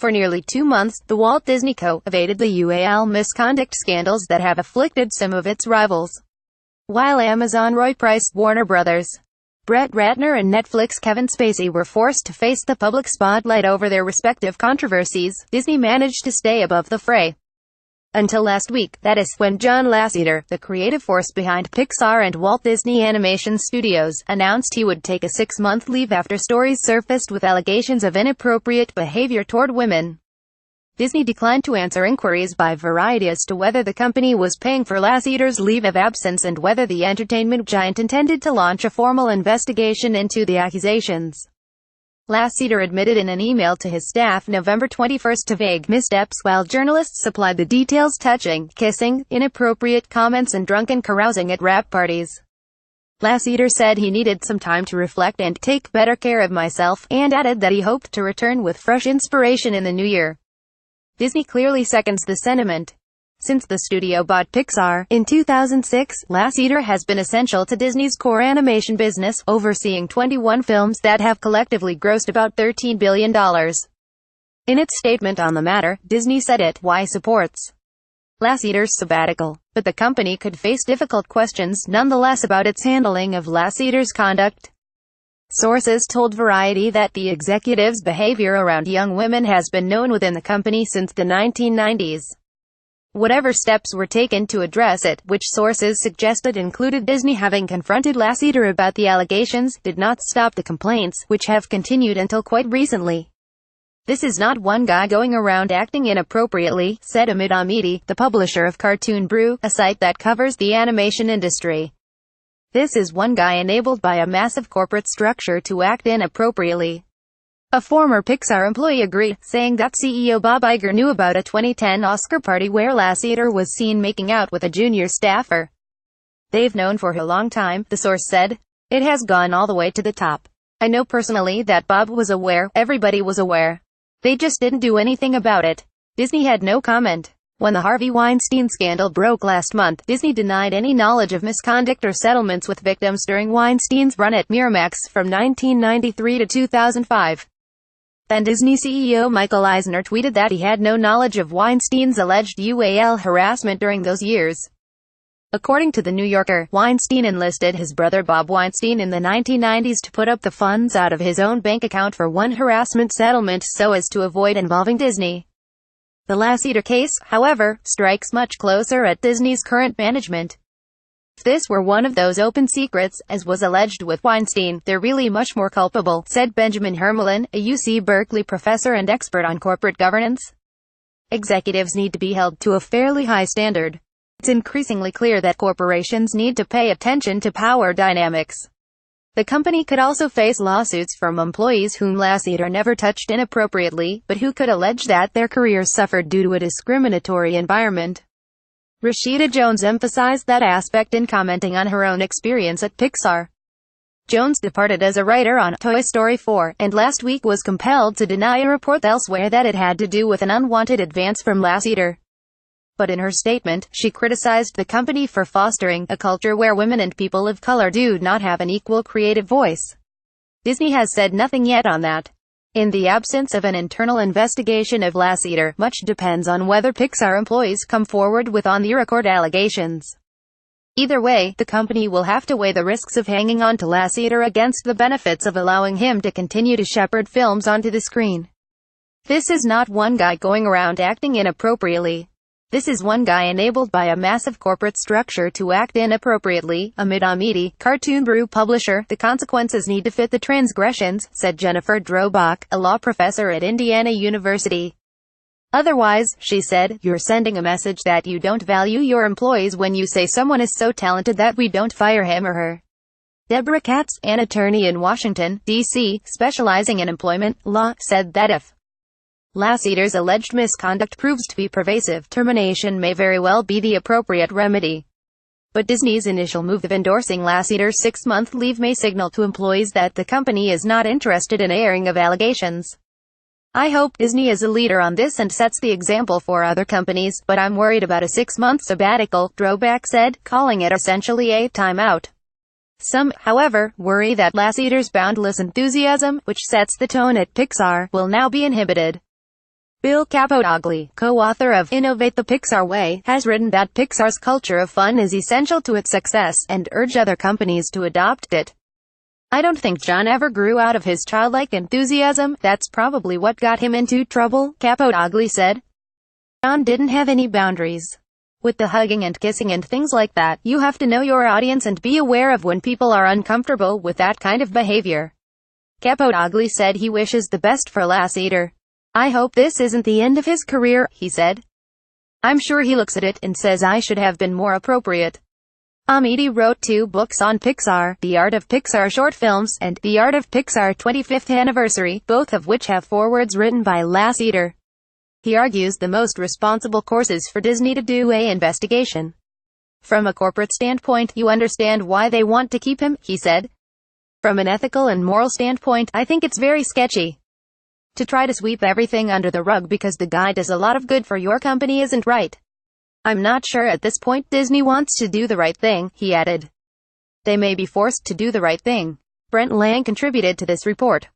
For nearly 2 months, the Walt Disney Co. evaded the UAL misconduct scandals that have afflicted some of its rivals. While Amazon Roy Price, Warner Brothers, Brett Ratner and Netflix Kevin Spacey were forced to face the public spotlight over their respective controversies, Disney managed to stay above the fray. Until last week, that is, when John Lasseter, the creative force behind Pixar and Walt Disney Animation Studios, announced he would take a 6-month leave after stories surfaced with allegations of inappropriate behavior toward women. Disney declined to answer inquiries by Variety as to whether the company was paying for Lasseter's leave of absence and whether the entertainment giant intended to launch a formal investigation into the accusations. Lasseter admitted in an email to his staff November 21 to vague missteps, while journalists supplied the details touching kissing, inappropriate comments and drunken carousing at wrap parties. Lasseter said he needed some time to reflect and take better care of myself, and added that he hoped to return with fresh inspiration in the new year. Disney clearly seconds the sentiment. Since the studio bought Pixar in 2006, Lasseter has been essential to Disney's core animation business, overseeing 21 films that have collectively grossed about $13 billion. In its statement on the matter, Disney said it supports Lasseter's sabbatical, but the company could face difficult questions nonetheless about its handling of Lasseter's conduct. Sources told Variety that the executive's behavior around young women has been known within the company since the 1990s. Whatever steps were taken to address it, which sources suggested included Disney having confronted Lasseter about the allegations, did not stop the complaints, which have continued until quite recently. "This is not one guy going around acting inappropriately," said Amit Amidi, the publisher of Cartoon Brew, a site that covers the animation industry. "This is one guy enabled by a massive corporate structure to act inappropriately." A former Pixar employee agreed, saying that CEO Bob Iger knew about a 2010 Oscar party where Lasseter was seen making out with a junior staffer. "They've known for a long time," the source said. "It has gone all the way to the top. I know personally that Bob was aware, everybody was aware. They just didn't do anything about it." Disney had no comment. When the Harvey Weinstein scandal broke last month, Disney denied any knowledge of misconduct or settlements with victims during Weinstein's run at Miramax from 1993 to 2005. Then Disney CEO Michael Eisner tweeted that he had no knowledge of Weinstein's alleged UAL harassment during those years. According to The New Yorker, Weinstein enlisted his brother Bob Weinstein in the 1990s to put up the funds out of his own bank account for one harassment settlement so as to avoid involving Disney. The Lasseter case, however, strikes much closer at Disney's current management. "If this were one of those open secrets, as was alleged with Weinstein, they're really much more culpable," said Benjamin Hermelin, a UC Berkeley professor and expert on corporate governance. "Executives need to be held to a fairly high standard. It's increasingly clear that corporations need to pay attention to power dynamics." The company could also face lawsuits from employees whom Lasseter never touched inappropriately, but who could allege that their careers suffered due to a discriminatory environment. Rashida Jones emphasized that aspect in commenting on her own experience at Pixar. Jones departed as a writer on Toy Story 4, and last week was compelled to deny a report elsewhere that it had to do with an unwanted advance from Lasseter. But in her statement, she criticized the company for fostering a culture where women and people of color do not have an equal creative voice. Disney has said nothing yet on that. In the absence of an internal investigation of Lasseter, much depends on whether Pixar employees come forward with on-the-record allegations. Either way, the company will have to weigh the risks of hanging on to Lasseter against the benefits of allowing him to continue to shepherd films onto the screen. "This is not one guy going around acting inappropriately. This is one guy enabled by a massive corporate structure to act inappropriately," Amit Amidi, Cartoon Brew publisher. "The consequences need to fit the transgressions," said Jennifer Drobach, a law professor at Indiana University. "Otherwise," she said, "you're sending a message that you don't value your employees when you say someone is so talented that we don't fire him or her." Deborah Katz, an attorney in Washington, D.C., specializing in employment law, said that if Lasseter's alleged misconduct proves to be pervasive, termination may very well be the appropriate remedy. But Disney's initial move of endorsing Lasseter's 6-month leave may signal to employees that the company is not interested in airing of allegations. "I hope Disney is a leader on this and sets the example for other companies, but I'm worried about a 6-month sabbatical," Drobach said, calling it essentially a timeout. Some, however, worry that Lasseter's boundless enthusiasm, which sets the tone at Pixar, will now be inhibited. Bill Capodogli, co-author of Innovate the Pixar Way, has written that Pixar's culture of fun is essential to its success, and urged other companies to adopt it. "I don't think John ever grew out of his childlike enthusiasm. That's probably what got him into trouble," Capodogli said. "John didn't have any boundaries. With the hugging and kissing and things like that, you have to know your audience and be aware of when people are uncomfortable with that kind of behavior." Capodogli said he wishes the best for Lasseter. "I hope this isn't the end of his career," he said. "I'm sure he looks at it and says I should have been more appropriate." Amity wrote 2 books on Pixar, The Art of Pixar Short Films, and The Art of Pixar 25th Anniversary, both of which have forewords written by Lasseter. He argues the most responsible course is for Disney to do an investigation. "From a corporate standpoint, you understand why they want to keep him," he said. "From an ethical and moral standpoint, I think it's very sketchy. To try to sweep everything under the rug because the guy does a lot of good for your company isn't right. I'm not sure at this point Disney wants to do the right thing," he added. "They may be forced to do the right thing." Brent Lang contributed to this report.